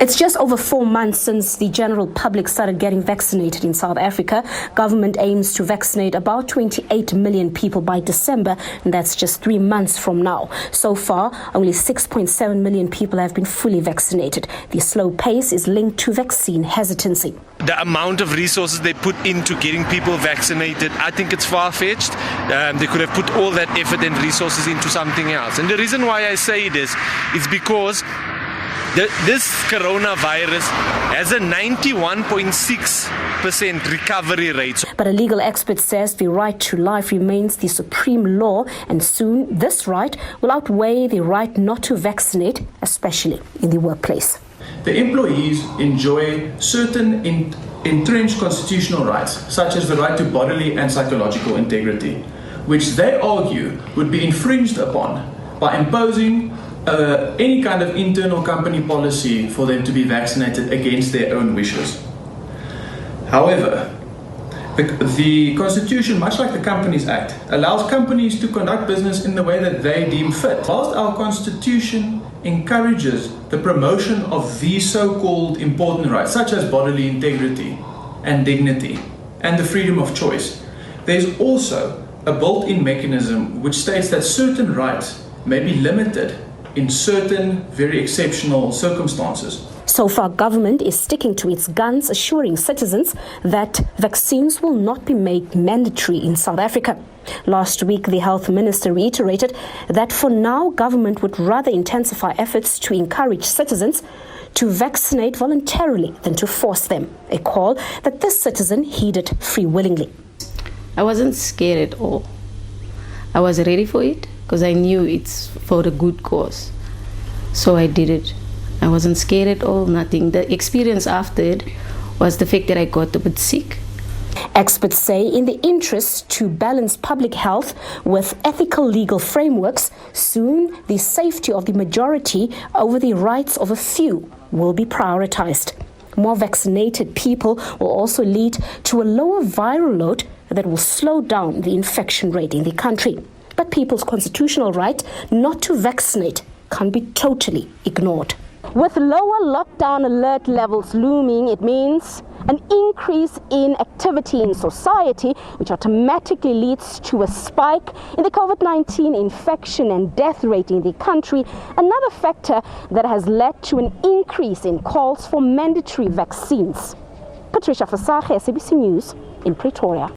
It's just over 4 months since the general public started getting vaccinated in South Africa. Government aims to vaccinate about 28 million people by December, and that's just 3 months from now. So far, only 6.7 million people have been fully vaccinated. The slow pace is linked to vaccine hesitancy. The amount of resources they put into getting people vaccinated, I think it's far-fetched. They could have put all that effort and resources into something else. And the reason why I say this is because this coronavirus has a 91.6% recovery rate. But a legal expert says the right to life remains the supreme law, and soon this right will outweigh the right not to vaccinate, especially in the workplace. The employees enjoy certain entrenched constitutional rights, such as the right to bodily and psychological integrity, which they argue would be infringed upon by imposing any kind of internal company policy for them to be vaccinated against their own wishes. However, the Constitution, much like the Companies Act, allows companies to conduct business in the way that they deem fit. Whilst our Constitution encourages the promotion of these so-called important rights, such as bodily integrity and dignity and the freedom of choice, there's also a built-in mechanism which states that certain rights may be limited in certain very exceptional circumstances. So far, government is sticking to its guns, assuring citizens that vaccines will not be made mandatory in South Africa. Last week, the health minister reiterated that for now, government would rather intensify efforts to encourage citizens to vaccinate voluntarily than to force them, a call that this citizen heeded free willingly. I wasn't scared at all. I was ready for it because I knew it's for the good cause. So I did it. I wasn't scared at all, nothing. The experience after it was the fact that I got a bit sick. Experts say in the interest to balance public health with ethical legal frameworks, soon the safety of the majority over the rights of a few will be prioritized. More vaccinated people will also lead to a lower viral load that will slow down the infection rate in the country. But people's constitutional right not to vaccinate can't be totally ignored. With lower lockdown alert levels looming, it means an increase in activity in society, which automatically leads to a spike in the COVID-19 infection and death rate in the country, another factor that has led to an increase in calls for mandatory vaccines. Patricia Fasage, SABC News in Pretoria.